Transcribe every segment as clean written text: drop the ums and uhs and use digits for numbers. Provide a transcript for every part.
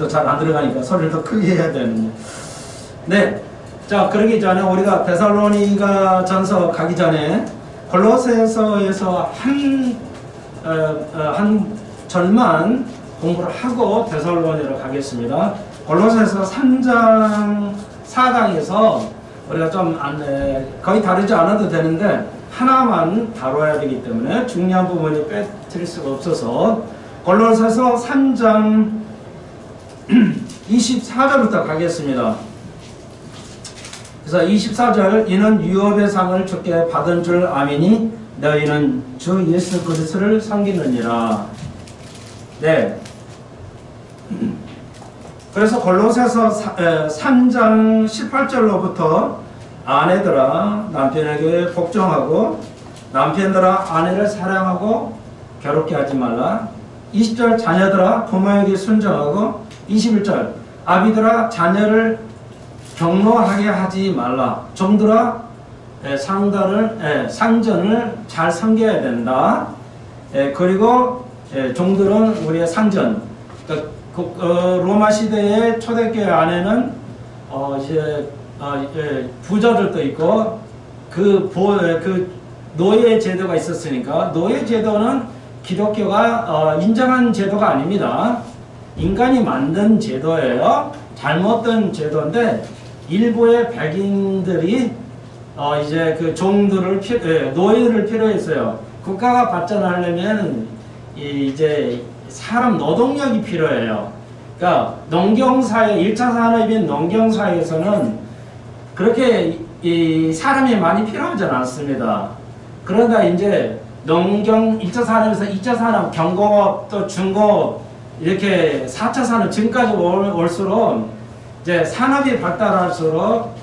잘 안 들어가니까 소리를 더 크게 해야 되는데. 네. 자, 그러기 전에 우리가 데살로니가 전서 가기 전에 골로새서에서 한 절만 공부를 하고 데살로니로 가겠습니다. 골로새서 3장 4장에서 우리가 좀 거의 다루지 않아도 되는데 하나만 다뤄야 되기 때문에 중요한 부분이 빼뜨릴 수가 없어서 골로새서 3장 24절부터 가겠습니다. 그래서 24절, 이는 유업의 상을 주께 받은 줄 아미니 너희는 주 예수 그리스도를 섬기느니라. 네. 그래서 골로새서 3장 18절로부터 아내들아 남편에게 복종하고 남편들아 아내를 사랑하고 괴롭게 하지 말라. 20절 자녀들아 부모에게 순종하고 21절 아비들아 자녀를 경노하게 하지 말라. 종들아 상전을 잘 섬겨야 된다. 그리고 종들은 우리의 상전. 로마 시대의 초대교회 안에는 이제 부자들도 있고 그 노예 제도가 있었으니까 노예 제도는 기독교가 인정한 제도가 아닙니다. 인간이 만든 제도예요. 잘못된 제도인데 일부의 백인들이 이제 그 종들을 노예를 필요했어요. 국가가 발전하려면 이제 사람 노동력이 필요해요. 그러니까 농경사회 1차 산업인 농경사회에서는 그렇게 사람이 많이 필요하지 않습니다. 그러다 이제 농경 1차 산업에서 2차 산업, 경공업 또 중공업 이렇게 4차 산업 지금까지 올수록 이제 산업이 발달할수록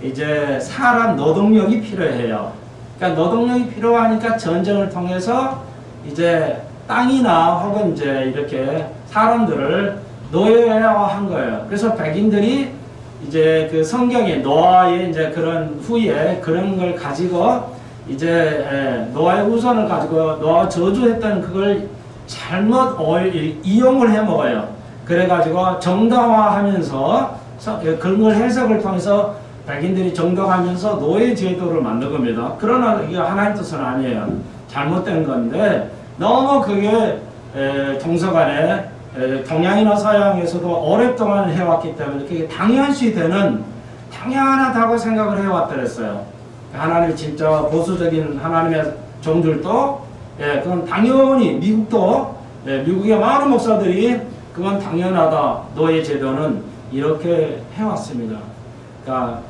이제 사람 노동력이 필요해요. 그러니까 노동력이 필요하니까 전쟁을 통해서 이제 땅이나 혹은 이제 이렇게 사람들을 노예화한 거예요. 그래서 백인들이 이제 그 성경에 노아의 이제 그런 후에 그런 걸 가지고 이제 노아의 후손을 가지고 노아 저주했던 그걸 잘못 이용을 해 먹어요. 그래가지고 정당화하면서 그런 걸 해석을 통해서 백인들이 정당화하면서 노예 제도를 만든 겁니다. 그러나 이게 하나님 뜻은 아니에요. 잘못된 건데 너무 그게 동서간에 동양이나 서양에서도 오랫동안 해왔기 때문에 그게 당연시 되는 당연하다고 생각을 해왔더랬어요. 하나님이 진짜 보수적인 하나님의 종들도 그건 당연히 미국도 미국의 많은 목사들이 그건 당연하다. 노예 제도는 이렇게 해왔습니다. 그러니까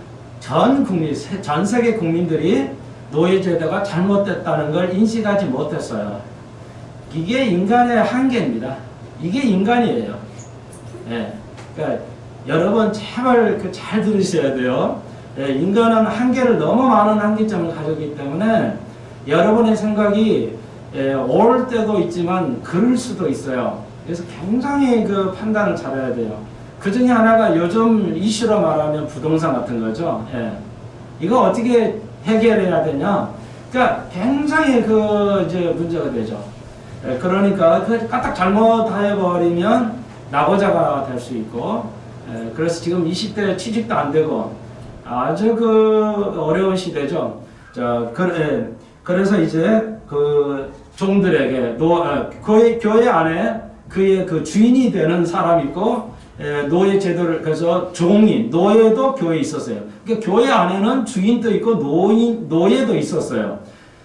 전 세계 국민들이 노예 제도가 잘못됐다는 걸 인식하지 못했어요. 이게 인간의 한계입니다. 이게 인간이에요. 그러니까 여러분 제발 잘 들으셔야 돼요. 인간은 한계를 너무 많은 한계점을 가지고 있기 때문에 여러분의 생각이 옳을 때도 있지만 그럴 수도 있어요. 그래서 굉장히 그 판단을 잘해야 돼요. 그 중에 하나가 요즘 이슈로 말하면 부동산 같은 거죠. 이거 어떻게 해결해야 되냐? 그러니까 굉장히 이제 문제가 되죠. 그러니까 까딱 잘못해버리면 나고자가 될 수 있고, 그래서 지금 20대 취직도 안 되고 아주 어려운 시대죠. 자, 그래서 이제 종들에게 교회 안에 그의 주인이 되는 사람이 있고 노예 제도를 그래서 노예도 교회에 있었어요. 그러니까 교회 안에는 주인도 있고 노예도 있었어요.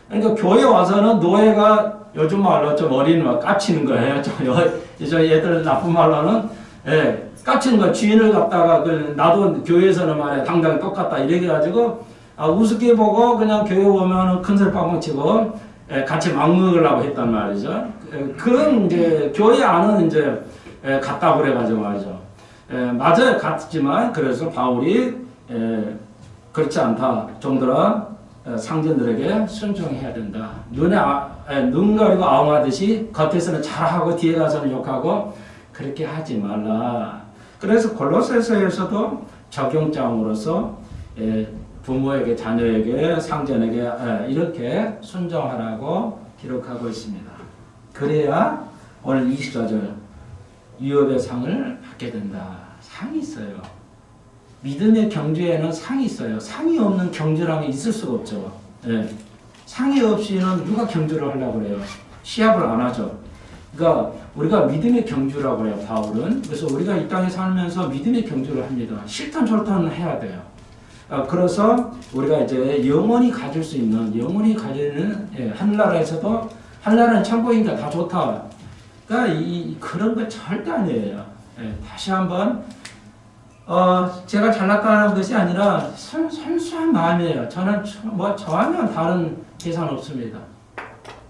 그러니까 교회 와서는 노예가 요즘 말로 좀 어린 까치는 거예요. 얘들 나쁜 말로는 까치는 거 주인을 갖다가 나도 교회에서는 말이야 당장 똑같다 이렇게 가지고 우습게 보고 그냥 교회 오면은 큰소리 빵빵 치고 같이 막 먹으려고 했단 말이죠. 그런 이제 교회 안은 이제 같다 그래가지고 말이죠. 맞아요, 같지만 그래서 바울이 그렇지 않다. 종들아 상전들에게 순종해야 된다. 눈 가리고 아웅하듯이 겉에서는 잘하고 뒤에 가서는 욕하고 그렇게 하지 말라. 그래서 골로새서에서도 적용장으로서 부모에게 자녀에게 상전에게 이렇게 순종하라고 기록하고 있습니다. 그래야 오늘 24절 유업의 상을 받게 된다. 상이 있어요. 믿음의 경주에는 상이 있어요. 상이 없는 경주라면 있을 수가 없죠. 예. 상이 없이는 누가 경주를 하려고 그래요? 시합을 안 하죠. 그러니까 우리가 믿음의 경주라고 해요, 바울은. 그래서 우리가 이 땅에 살면서 믿음의 경주를 합니다. 실탄 절탄은 해야 돼요. 그래서 우리가 이제 영원히 가질 수 있는, 영원히 가지는, 예, 하늘나라에서도, 하늘나라는 천국이니까 다 좋다. 그러니까 그런 거 절대 아니에요. 예, 다시 한번, 제가 잘났다는 것이 아니라 순수한 마음이에요. 저는 저하면 다른 계산 없습니다.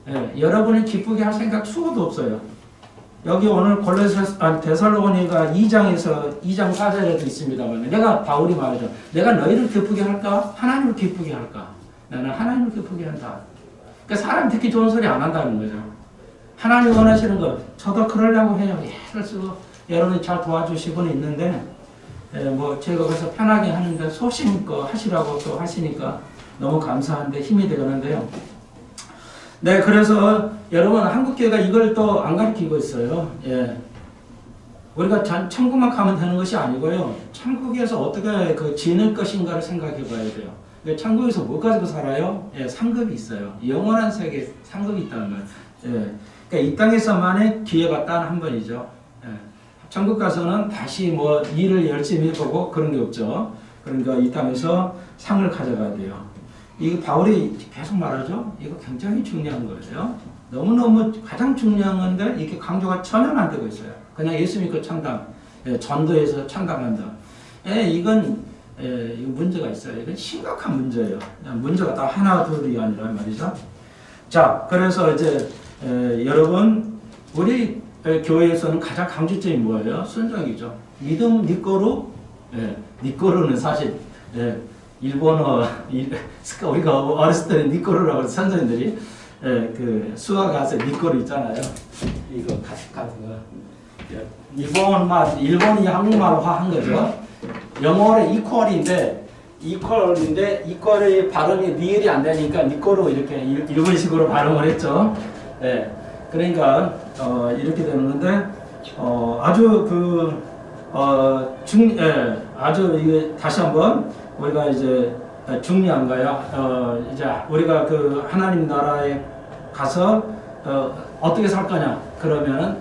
예, 여러분이 기쁘게 할 생각 수고도 없어요. 여기 오늘 데살로니가 2장에서 2장 4절에도 있습니다만, 내가 바울이 말하죠. 내가 너희를 기쁘게 할까? 하나님을 기쁘게 할까? 나는 하나님을 기쁘게 한다. 그러니까 사람 듣기 좋은 소리 안 한다는 거죠. 하나님 원하시는 것, 저도 그러려고 해요. 예를 쓰고 여러분이 잘 도와주실 분이 있는데, 제가 그래서 편하게 하는데 소신껏 하시라고 또 하시니까 너무 감사한데 힘이 되는데요. 네, 그래서 여러분 한국교회가 이걸 또 안 가르치고 있어요. 예. 우리가 천국만 가면 되는 것이 아니고요. 천국에서 어떻게 지낼 것인가를 생각해 봐야 돼요. 천국에서 뭐 가지고 살아요? 예, 상급이 있어요. 영원한 세계에 상급이 있다는 거예요. 예. 그러니까 이 땅에서만의 기회가 단 한 번이죠. 예. 천국 가서는 다시 일을 열심히 해보고 그런 게 없죠. 그러니까 이 땅에서 상을 가져가야 돼요. 이게 바울이 계속 말하죠. 이거 굉장히 중요한 거예요. 너무너무 가장 중요한 건데 이렇게 강조가 전혀 안 되고 있어요. 그냥 예수 믿고 창당, 전도해서 창당한다. 이건 문제가 있어요. 이건 심각한 문제예요. 문제가 다 하나 둘이 아니라 말이죠. 자, 그래서 이제 여러분 우리 교회에서는 가장 강조점이 뭐예요? 순종이죠. 믿음 니꼬루, 니꼬루는 사실 일본어, 우리가 어렸을 때는 니꼬루라고 선생님들이 그 수학 가서 니꼬루 있잖아요. 이거 같은 거. 일본이 한국말화 한 거죠. 영어로 이퀄의 발음이 리을이 안 되니까 니꼬루 이렇게 일본식으로 발음을 했죠. 그러니까 이렇게 되는데 아주 이게 다시 한번 우리가 이제 중요한 거야. 이제 우리가 그 하나님 나라에 가서 어떻게 살 거냐? 그러면은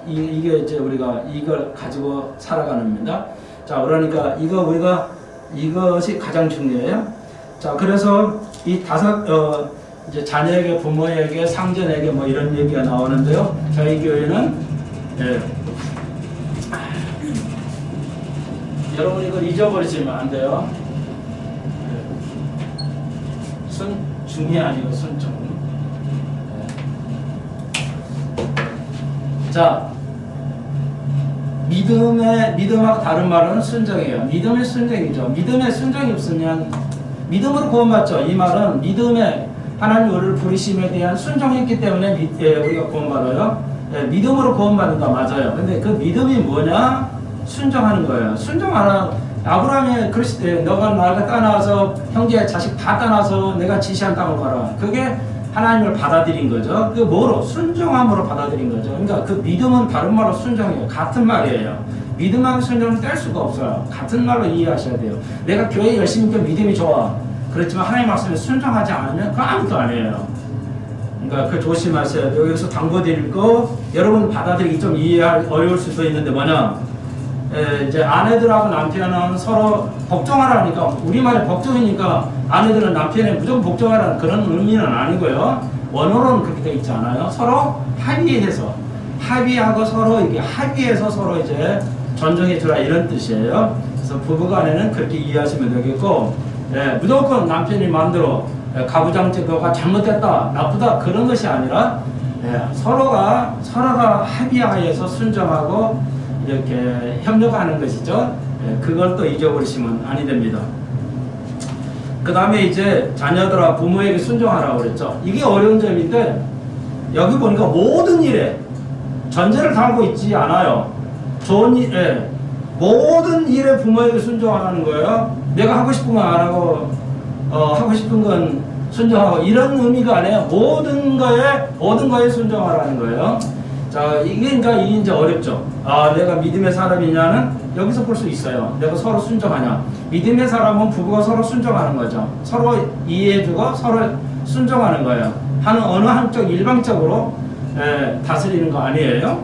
이게 이제 우리가 이걸 가지고 살아가는 겁니다. 자, 그러니까 이것이 가장 중요해요. 자, 그래서 이 이제 자녀에게, 부모에게, 상전에게 이런 얘기가 나오는데요. 저희 교회는 여러분 이걸 잊어버리시면 안 돼요. 순중이 아니고 순종. 자, 믿음하고 다른 말은 순종이에요. 믿음의 순종이죠. 믿음의 순종이 없으면 믿음으로 구원받죠. 이 말은 믿음에 하나님 우리를 부르심에 대한 순종했기 때문에 우리가 구원받아요. 믿음으로 구원받는다 맞아요. 근데 그 믿음이 뭐냐? 순종하는 거예요. 순종 안 하고 아브라함이 그랬을 때 너가 나를 떠나서 형제 자식 다 떠나서 내가 지시한 땅을 가라. 그게 하나님을 받아들인 거죠. 그 뭐로? 순종함으로 받아들인 거죠. 그러니까 그 믿음은 다른 말로 순종이에요. 같은 말이에요. 믿음하고 순종은 뗄 수가 없어요. 같은 말로 이해하셔야 돼요. 내가 교회 열심히 있고 믿음이 좋아. 그렇지만 하나님 말씀에 순종하지 않으면 그건 아무것도 아니에요. 그러니까 그 조심하셔야 돼요. 여기서 당부드릴 거 여러분 받아들이기 좀 어려울 수도 있는데 이제 아내들하고 남편은 서로 복종하라니까 우리말이 복종이니까 아내들은 남편에 무조건 복종하라는 그런 의미는 아니고요. 원어로는 그렇게 되어 있지 않아요. 서로 합의하고 서로 이게 합의해서 서로 이제 존중해 주라 이런 뜻이에요. 그래서 부부간에는 그렇게 이해하시면 되겠고, 무조건 남편이 마음대로 가부장제 그거가 잘못됐다, 나쁘다 그런 것이 아니라 서로가 합의하여서 순종하고 이렇게 협력하는 것이죠. 그걸 또 잊어버리시면 아니 됩니다. 그 다음에 이제 자녀들과 부모에게 순종하라고 그랬죠. 이게 어려운 점인데 여기 보니까 모든 일에 전제를 달고 있지 않아요. 좋은 일에 모든 일에 부모에게 순종하라는 거예요. 내가 하고 싶은 건 안 하고 하고 싶은 건 순종하고 이런 의미가 아니에요. 모든 거에 순종하라는 거예요. 자, 이게 이제 어렵죠. 아, 내가 믿음의 사람이냐는 여기서 볼 수 있어요. 내가 서로 순종하냐. 믿음의 사람은 부부가 서로 순종하는 거죠. 서로 이해해주고 서로 순종하는 거예요. 어느 한쪽 일방적으로 다스리는 거 아니에요.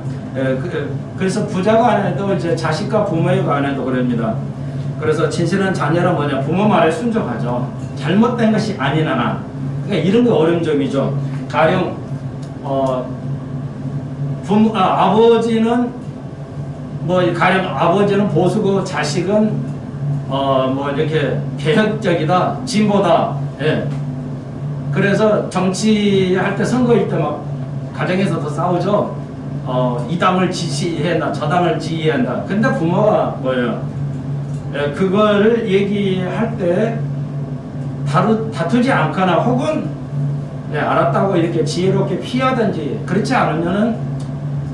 그래서 부자가 아니어도 이제 자식과 부모의 간에도 그럽니다. 그래서 진실한 자녀는 뭐냐? 부모 말에 순종하죠. 잘못된 것이 아닌 하나. 그러니까 이런 게 어려운 점이죠. 가령 아버지는 가령 아버지는 보수고 자식은 이렇게 개혁적이다, 진보다. 예. 그래서 정치할 때 선거일 때 막 가정에서도 싸우죠. 이 당을 지지해야 한다, 저 당을 지지해야 한다. 근데 부모가 뭐예요? 예, 그거를 얘기할 때 다투지 않거나 혹은 알았다고 이렇게 지혜롭게 피하든지 그렇지 않으면은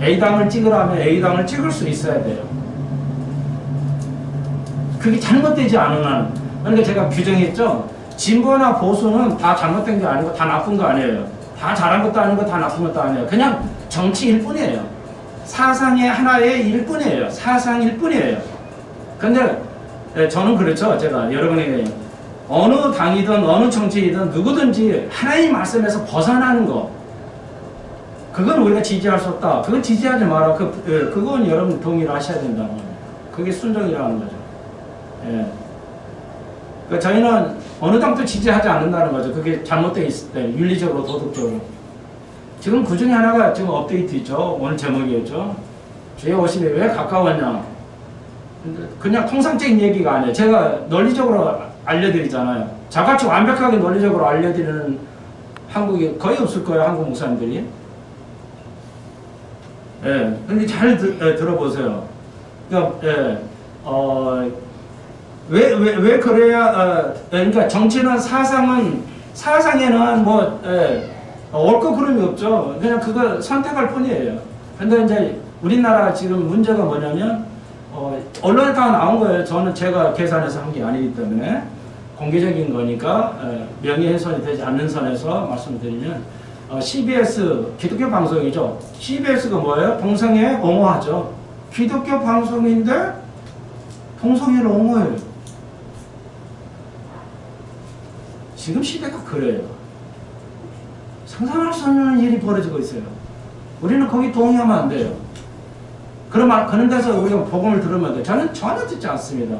A당을 찍으라면 A당을 찍을 수 있어야 돼요. 그게 잘못되지 않은 한. 그러니까 제가 규정했죠. 진보나 보수는 다 잘못된 게 아니고 다 나쁜 거 아니에요. 다 잘한 것도 아니고 다 나쁜 것도 아니에요. 그냥 정치일 뿐이에요. 사상의 하나의 일뿐이에요. 사상일 뿐이에요. 근데 저는 그렇죠. 제가 여러분에게 어느 당이든 어느 정치이든 누구든지 하나님 말씀에서 벗어나는 거, 그건 우리가 지지할 수 없다. 그건 지지하지 마라. 그건 여러분 동의를 하셔야 된다는 거예요. 그게 순종이라는 거죠. 예. 그러니까 저희는 어느 당도 지지하지 않는다는 거죠. 그게 잘못되어 있을 때, 윤리적으로, 도덕적으로. 지금 그 중에 하나가 지금 업데이트 있죠. 오늘 제목이었죠. 주의 오심이 왜 가까웠냐. 그냥 통상적인 얘기가 아니에요. 제가 논리적으로 알려드리잖아요. 저같이 완벽하게 논리적으로 알려드리는 한국에 거의 없을 거예요. 한국 목사님들이. 예, 근데 잘 들어보세요. 그러니까, 왜 그래야, 그러니까 정치는 사상에는 옳고 그름이 없죠. 그냥 그거 선택할 뿐이에요. 근데 이제 우리나라 지금 문제가 뭐냐면, 언론에 다 나온 거예요. 저는 제가 계산해서 한 게 아니기 때문에 공개적인 거니까 명예훼손이 되지 않는 선에서 말씀드리면 CBS 기독교 방송이죠. CBS가 뭐예요? 동성애 옹호하죠. 기독교 방송인데 동성애를 옹호해요. 지금 시대가 그래요. 상상할 수 없는 일이 벌어지고 있어요. 우리는 거기 동의하면 안 돼요. 그런 데서 우리가 복음을 들으면 돼. 저는 전혀 듣지 않습니다.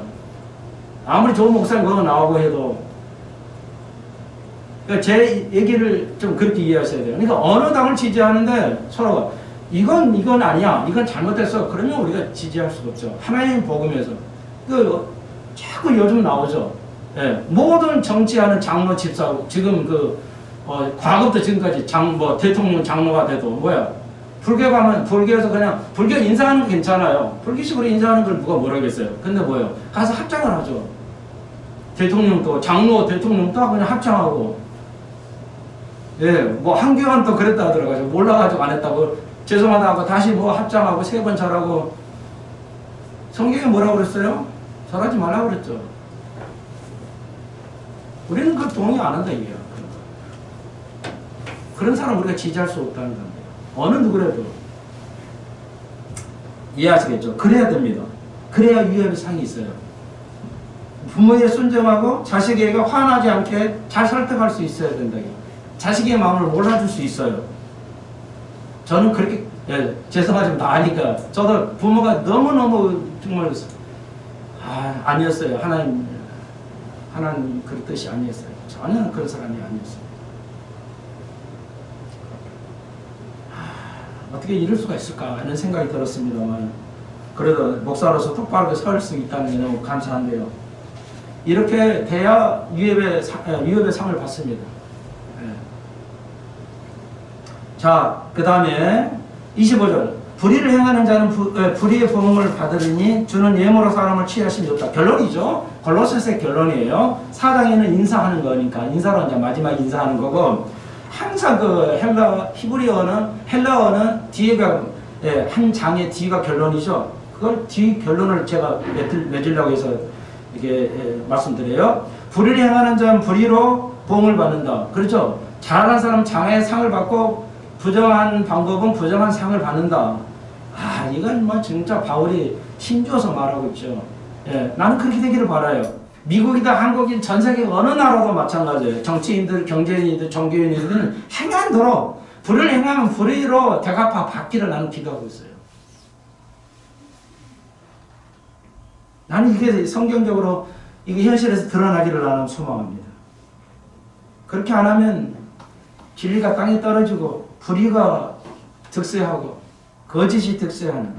아무리 좋은 목사님 그거 나오고 해도. 그러니까 제 얘기를 좀 그렇게 이해하셔야 돼요. 그러니까 어느 당을 지지하는데 서로가 이건 아니야. 이건 잘못했어. 그러면 우리가 지지할 수가 없죠. 하나님 복음에서. 자꾸 요즘 나오죠. 예, 모든 정치하는 장로 집사, 지금 과거부터 지금까지 대통령 장로가 돼도 뭐야? 불교 가면 불교에서 그냥 불교 인사하는 거 괜찮아요. 불교식으로 인사하는 걸 누가 뭐라겠어요. 근데 뭐예요? 가서 합장을 하죠. 대통령도 장로 대통령도 그냥 합장하고. 예, 한교안도 그랬다 하더라고요. 몰라가지고 안 했다고 죄송하다고 다시 합장하고 3번 절하고. 성경에 뭐라고 그랬어요? 절하지 말라고 그랬죠. 우리는 그 동의 안 한다 이게요. 그런 사람 우리가 지지할 수 없다는 겁니다. 어느 누구라도 이해하시겠죠? 그래야 됩니다. 그래야 위협의 상이 있어요. 부모에 순종하고 자식에게 화나지 않게 잘 설득할 수 있어야 된다. 자식의 마음을 몰라줄 수 있어요. 저는 그렇게 죄송하지만 다 아니까 저도 부모가 너무너무 정말 아니었어요. 하나님 그런 뜻이 아니었어요. 전혀 그런 사람이 아니었어요. 어떻게 이럴 수가 있을까 하는 생각이 들었습니다만 그래도 목사로서 똑바로 설 수 있다는 게 너무 감사한데요. 이렇게 돼야 위협의 상을 받습니다. 자, 그 다음에 25절 불의를 행하는 자는 불의의 보응을 받으리니 주는 예물로 사람을 취하심이 없다. 결론이죠. 골로새서의 결론이에요. 4장에는 인사하는 거니까 인사로 이제 마지막 인사하는 거고 항상 헬라어는 뒤에가 한 장의 뒤가 결론이죠. 그걸 뒤 결론을 제가 맺으려고 해서 이렇게 말씀드려요. 불의를 행하는 자는 불의로 보응을 받는다. 그렇죠. 잘하는 사람은 장애의 상을 받고 부정한 방법은 부정한 상을 받는다. 아, 이건 뭐 진짜 바울이 힘줘서 말하고 있죠. 예, 나는 그렇게 되기를 바라요. 미국이다 한국인 전 세계 어느 나라도 마찬가지예요. 정치인들, 경제인들, 종교인들은 행한도록 불을 행하면 불의로 대갚아 받기를 나는 기도하고 있어요. 나는 이게 성경적으로 이게 현실에서 드러나기를 나는 소망합니다. 그렇게 안 하면 진리가 땅에 떨어지고 불의가 득세하고 거짓이 득세하는,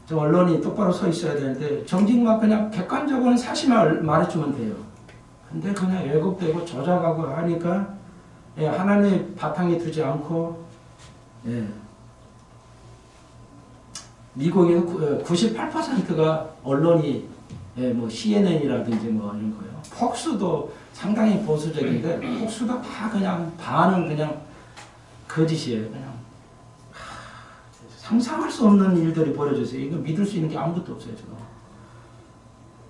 저 언론이 똑바로 서 있어야 되는데 정직만 그냥 객관적으로는 사실만 말해주면 돼요. 근데 그냥 왜곡되고 조작하고 하니까 예, 하나님의 바탕에 두지 않고 예. 미국의 98%가 언론이 예, 뭐 CNN이라든지 뭐 이런 거요. 폭스도 상당히 보수적인데 폭스도 다 그냥 반은 그냥 거짓이에요. 그냥 상상할 수 없는 일들이 벌어졌어요. 이거 믿을 수 있는 게 아무것도 없어요. 지금.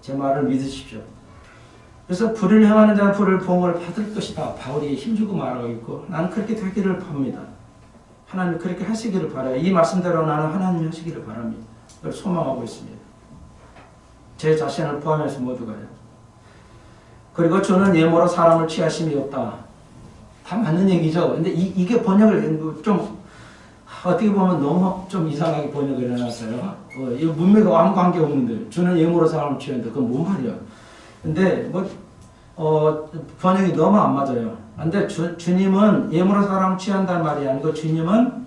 제 말을 믿으십시오. 그래서 불을 행하는 자는 불을 보응을 받을 것이다. 바울이 힘주고 말하고 있고 나는 그렇게 되기를 봅니다. 하나님 그렇게 하시기를 바라요. 이 말씀대로 나는 하나님 하시기를 바랍니다. 그걸 소망하고 있습니다. 제 자신을 포함해서 모두가요. 그리고 주는 예모로 사람을 취하심이 없다. 다 맞는 얘기죠. 근데 이게 번역을 좀 어떻게 보면 너무 좀 이상하게 번역을 해놨어요. 이 문맥과 아무 관계 없는데 주는 예모로 사람을 취한다. 그건 뭔 말이야. 근데 번역이 너무 안 맞아요. 근데 주님은 예모로 사람을 취한다는 말이 아니고 주님은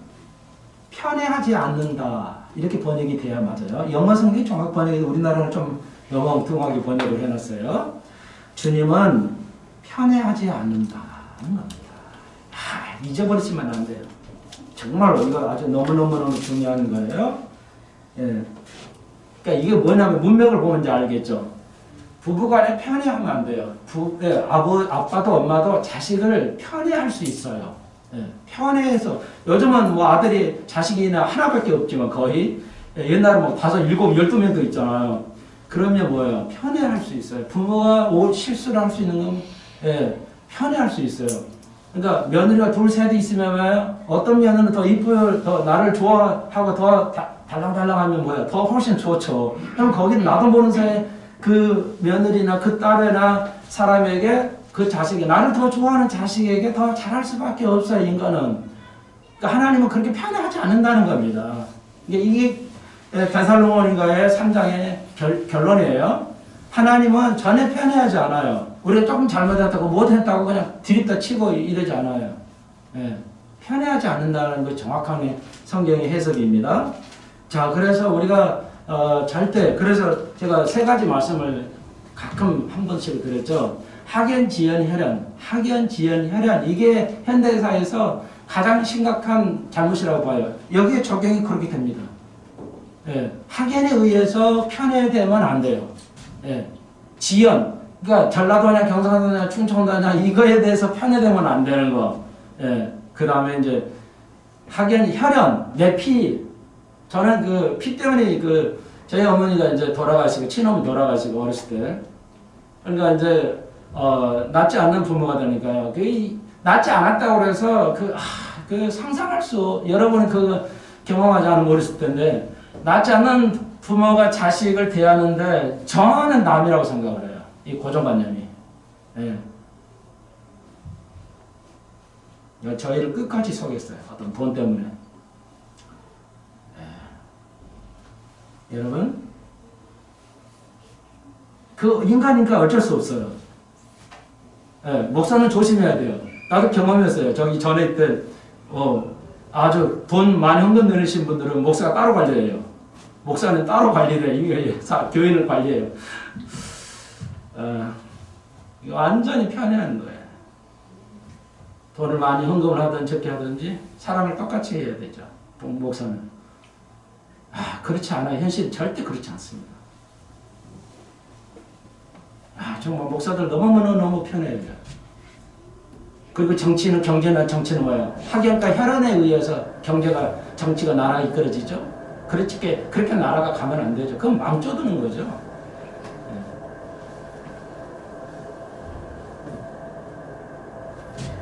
편애하지 않는다. 이렇게 번역이 돼야 맞아요. 영어 성경이 정확 번역이 우리나라는 좀 너무 엉뚱하게 번역을 해놨어요. 주님은 편애하지 않는다는 겁니다. 잊어버리시면 안 돼요. 정말로 이거 아주 너무너무 중요한 거예요. 예. 그러니까 이게 뭐냐면 문맥을 보면 이제 알겠죠. 부부간에 편애하면 안 돼요. 아빠도 엄마도 자식을 편애할 수 있어요. 예. 편애해서 요즘은 뭐 아들이 자식이나 하나밖에 없지만 거의 옛날에 뭐 5, 7, 12명도 있잖아요. 그러면 뭐예요? 편애할 수 있어요. 부모가 실수를 할 수 있는 건 예, 편애할 수 있어요. 그러니까 며느리가 둘, 셋 있으면 어떤 며느리는 더 이뻐요, 더 나를 좋아하고 더 달랑달랑하면 뭐야? 더 훨씬 좋죠. 그럼 거기는 나도 모르는 사이에 그 며느리나 그 딸이나 사람에게 그 자식이 나를 더 좋아하는 자식에게 더 잘할 수밖에 없어요. 인간은. 그러니까 하나님은 그렇게 편애하지 않는다는 겁니다. 이게 데살로니가의 3장의 결론이에요. 하나님은 전혀 편애하지 않아요. 우리가 조금 잘못했다고 못했다고 그냥 드립다 치고 이러지 않아요. 예, 편애하지 않는다는 거 정확한 성경의 해석입니다. 자, 그래서 우리가 절대 그래서 제가 3가지 말씀을 가끔 한 번씩 드렸죠. 학연, 지연, 혈연 이게 현대사에서 가장 심각한 잘못이라고 봐요. 여기에 적용이 그렇게 됩니다. 예, 학연에 의해서 편애되면 안 돼요. 예, 지연, 그러니까 전라도냐 경상도냐 충청도냐 이거에 대해서 편애되면 안 되는 거. 예, 그 다음에 이제 학연, 혈연, 내 피. 저는 그 피 때문에 저희 어머니가 이제 돌아가시고 친어머니 돌아가시고 어렸을 때. 그러니까 이제 낫지 않는 부모가 되니까요. 낫지 않았다고 그래서 그 상상할 수 여러분이 그 경험하지 않으면 어렸을 텐데. 낫지 않는 부모가 자식을 대하는데 저는 남이라고 생각을 해요. 이 고정관념이. 예. 저희를 끝까지 속였어요. 어떤 돈 때문에. 예. 여러분, 그 인간이니까 어쩔 수 없어요. 예. 목사는 조심해야 돼요. 나도 경험했어요. 저기 전에 때 아주 돈 많이 헌금 내리신 분들은 목사가 따로 관리해요. 목사는 따로 관리를 해요. 교인을 관리해요. 이거 완전히 편애하는 거예요. 돈을 많이 헌금을 하든 적게 하든지 사람을 똑같이 해야 되죠. 목사는. 그렇지 않아요. 현실은 절대 그렇지 않습니다. 정말 목사들 너무 편해요. 그리고 경제는 뭐예요? 학연과 혈연에 의해서 정치가 나라가 이끌어지죠. 그렇게 나라가 가면 안 되죠. 그건 망쳐두는 거죠.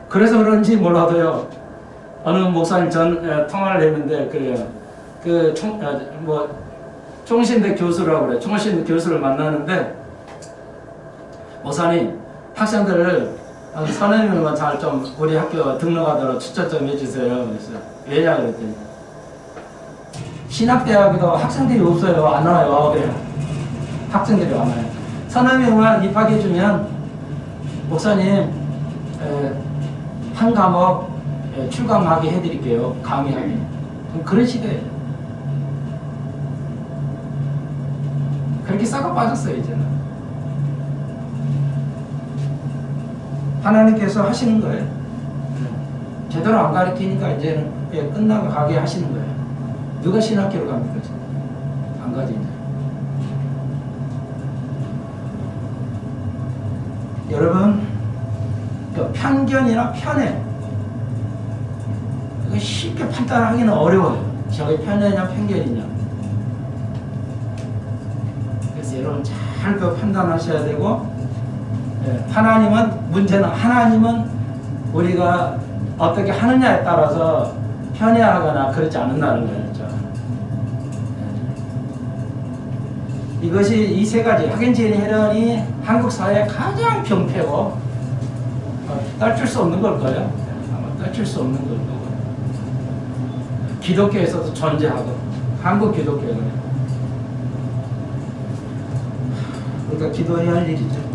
그래서 그런지 몰라도요. 어느 목사님 통화를 했는데 그래요. 총신대 교수라고 그래. 총신대 교수를 만나는데 목사님 학생들을 선생님만 잘 좀 우리 학교 등록하도록 추천 좀 해주세요. 그래서 왜냐 그랬더니 신학대학에도 학생들이 없어요. 안 와요. 그래요. 학생들이 안 와요. 선생님만 입학해주면 목사님 한 과목 출강하게 해드릴게요. 강의하게. 그런 식이에요. 그렇게 썩어 빠졌어요. 이제는. 하나님께서 하시는 거예요. 제대로 안 가르치니까 이제는 끝나고 가게 하시는 거예요. 누가 신학교를 갑니까? 안 가지 이제. 여러분, 편견이나 편애 이거 쉽게 판단하기는 어려워요. 저게 편애냐 편견이냐. 그래서 여러분 잘 판단하셔야 되고, 하나님은 우리가 어떻게 하느냐에 따라서 편애하거나 그렇지 않는다는 거예요. 이것이 이 세 가지 학연지연 혈연이 한국 사회의 가장 병폐고 떨칠 수 없는 걸 거예요. 아마 떨칠 수 없는 걸 거고. 기독교에서도 존재하고 한국 기독교는 그러니까 기도해야 할 일이죠.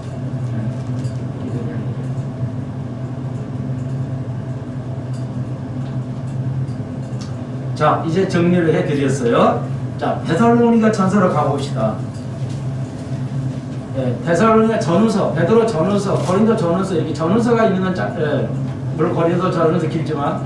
자, 이제 정리를 해드렸어요. 자, 데살로니가 전서로 가봅시다. 데살로니가 전후서, 베드로 전후서, 고린도 전후서, 여기 전후서가 있는 건 물론 고린도 전후서 길지만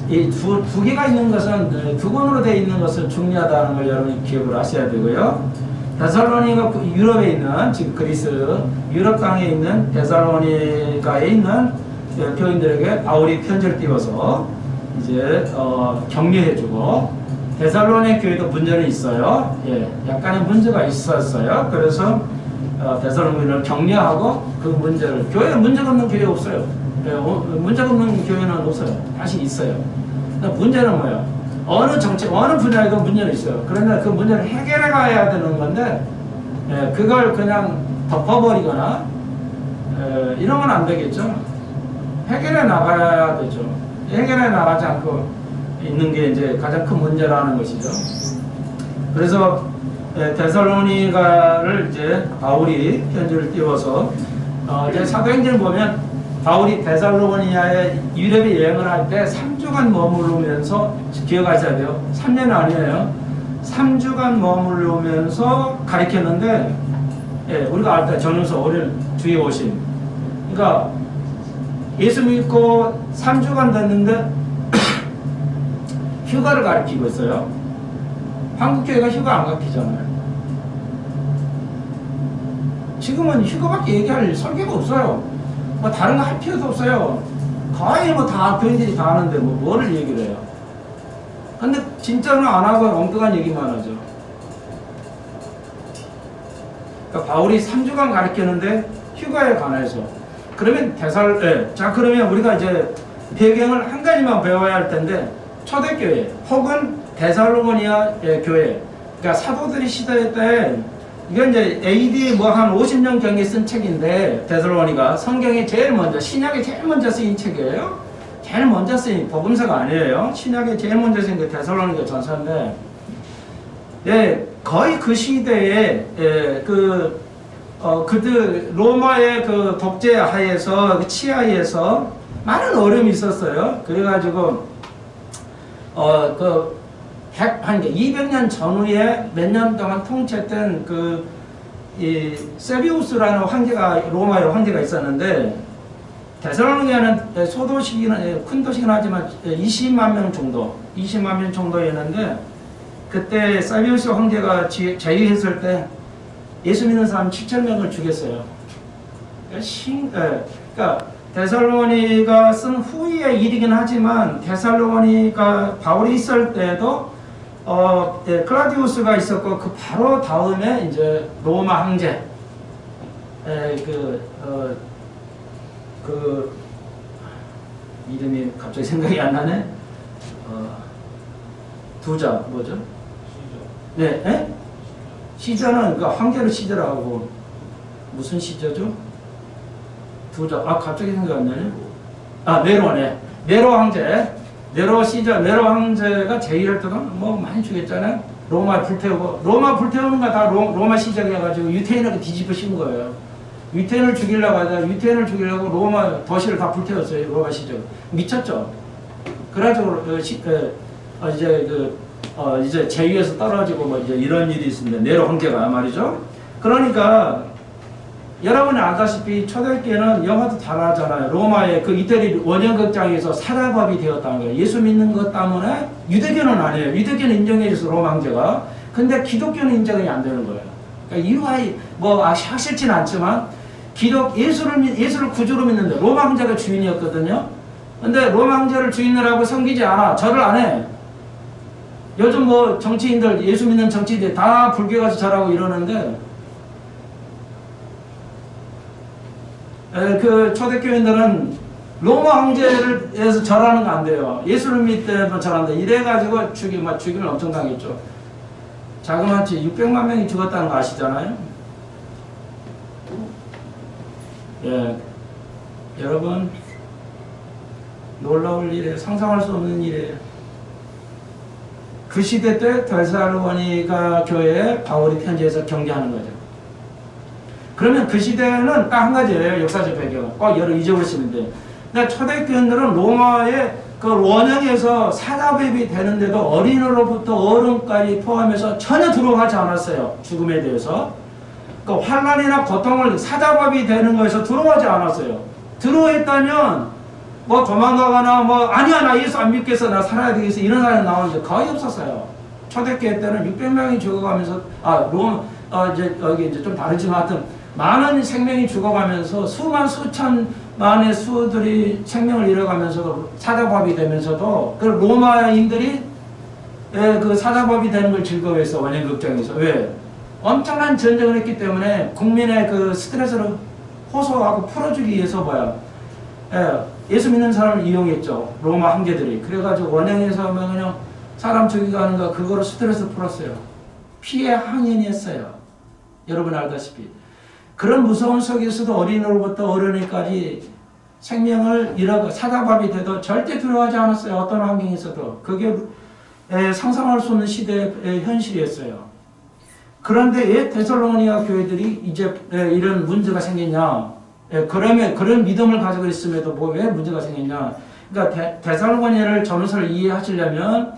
이 두 개가 있는 것은 두 권으로 되어 있는 것은 중요하다는 걸 여러분이 기억을 하셔야 되고요. 데살로니가 유럽에 있는 지금 그리스 유럽 땅에 있는 데살로니가에 있는 교인들에게 바울이 편지를 띄워서 이제 격려해주고. 데살로니 교회도 문제는 있어요. 약간의 문제가 있었어요. 그래서 데살로니를 격려하고 그 문제를, 교회에 문제가 없는 교회 없어요. 문제가 없는 교회는 없어요. 다시 있어요. 문제는 뭐예요? 어느 정책, 어느 분야에도 문제는 있어요. 그런데 그 문제를 해결해 가야 되는 건데 그걸 그냥 덮어버리거나 이런 건 안 되겠죠. 해결해 나가야 되죠. 해결해 나가지 않고 있는 게 이제 가장 큰 문제라는 것이죠. 그래서 데살로니가를 이제 바울이 편지를 띄워서 이제 사도행전을 보면 바울이 데살로니아에 유럽에 여행을 할 때 3주간 머무르면서 기억하셔야 돼요. 3년은 아니에요. 3주간 머무르면서 가르쳤는데 우리가 알 때 전후서 오늘 주에 오신, 그러니까 예수 믿고 3주간 됐는데 휴가를 가르치고 있어요. 한국교회가 휴가 안 가르치잖아요. 지금은 휴가밖에 얘기할 설교가 없어요. 뭐 다른 거 할 필요도 없어요. 거의 뭐 다 교인들이 다 하는데 뭐를 얘기를 해요. 근데 진짜는 안 하고 엉뚱한 얘기만 하죠. 그러니까 바울이 3주간 가르쳤는데 휴가에 관해서. 그러면 자 그러면 우리가 이제 배경을 한 가지만 배워야 할 텐데, 초대교회 혹은 데살로니아 교회, 그러니까 사도들이 시대 때, 이건 이제 AD 뭐 한 50년 경에 쓴 책인데, 데살로니가 성경에 제일 먼저, 신약에 제일 먼저 쓰인 책이에요. 제일 먼저 쓰인 복음서가 아니에요. 신약에 제일 먼저 쓰인 게 데살로니가 전서인데, 거의 그 시대에 그들 로마의 그 독재 하에서, 그 치하에서 많은 어려움이 있었어요. 그래가지고 한 200년 전후에 몇 년 동안 통치했던 이 세비우스라는 황제가, 로마의 황제가 있었는데, 데살로니가는 소도시기는, 큰 도시긴 하지만 20만 명 정도였는데, 그때 세비우스 황제가 제위했을 때 예수 믿는 사람 7,000명을 죽였어요. 그러니까 데살로니가 쓴 후의 일이긴 하지만, 데살로니가 바울이 있을 때도 클라디우스가 있었고, 그 바로 다음에 이제 로마 황제, 이름이 갑자기 생각이 안 나네. 두자 뭐죠? 네, 에? 시저는 그 황제를 시저라고 무슨 시저죠? 두자 갑자기 생각 안 나네. 네로네. 네로 황제. 네로 시저 네로 황제가 제의할 때는 뭐 많이 죽였잖아요. 로마 불태우고 로마 불태우는 거 다 로마 시작해가지고 유태인을 뒤집어 씌운 거예요. 유태인을 죽이려고 하다 유태인을 죽이려고 로마 도시를 다 불태웠어요. 로마 시작. 미쳤죠. 그래가지고 이제 제위에서 떨어지고 뭐 이제 이런 일이 있습니다. 네로 황제가 말이죠. 그러니까 여러분이 알다시피 초대교회는 영화도 잘 하잖아요. 로마의 그 이태리 원형극장에서 사자밥이 되었다는 거예요. 예수 믿는 것 때문에 유대교는 아니에요. 유대교는 인정해줘서 로마 황제가. 근데 기독교는 인정이 안 되는 거예요. 그러니까 이유가 뭐 확실치는 않지만 예수를 구주로 믿는데 로마 황제가 주인이었거든요. 근데 로마 황제를 주인으로 하고 섬기지 않아. 절을 안 해. 요즘 뭐 정치인들 예수 믿는 정치인들 다 불교 가서 절하고 이러는데 그 초대교인들은 로마 황제에서 절하는 거 안 돼요. 예수를 믿대도 절한다. 이래가지고 죽임을 엄청 당했죠. 자그마치 600만 명이 죽었다는 거 아시잖아요. 예, 여러분 놀라울 일이에요. 상상할 수 없는 일이에요. 그 시대 때 데살로니가 교회에 바울이 편지해서 경계하는 거죠. 그러면 그 시대는 딱 한 가지예요. 역사적 배경. 꼭 여러 잊어버리시면 돼요. 근데 초대교인들은 로마의 그 원형에서 사자밥이 되는데도 어린으로부터 어른까지 포함해서 전혀 두려워하지 않았어요. 죽음에 대해서. 그 환난이나 고통을 사자밥이 되는 거에서 두려워하지 않았어요. 두려워했다면 뭐 도망가거나 뭐 아니야 나 예수 안 믿겠어 나 살아야 되겠어 이런 사람이 나오는데 거의 없었어요. 초대교회 때는 600명이 죽어가면서 이제 좀 다르지만 하여튼 많은 생명이 죽어가면서 수천만의 수들이 생명을 잃어가면서도 사자밥이 되면서도 그 로마인들이 그 사자밥이 되는 걸 즐거워했어. 원형극장에서. 왜? 엄청난 전쟁을 했기 때문에 국민의 그 스트레스를 호소하고 풀어주기 위해서 예수 믿는 사람을 이용했죠. 로마 황제들이. 그래가지고 원형에서 그냥 사람 죽이고 하는 거 그거로 스트레스 풀었어요. 피해 항연했어요. 여러분 알다시피. 그런 무서운 속에서도 어린이로부터 어른이까지 생명을 잃어가 사자밥이 돼도 절대 두려워하지 않았어요. 어떤 환경에서도. 그게 상상할 수 없는 시대의 현실이었어요. 그런데 왜 데살로니가 교회들이 이제 이런 문제가 생겼냐? 그러면 그런 믿음을 가지고 있음에도 왜 문제가 생겼냐? 그러니까 데살로니가를 전후서를 이해하시려면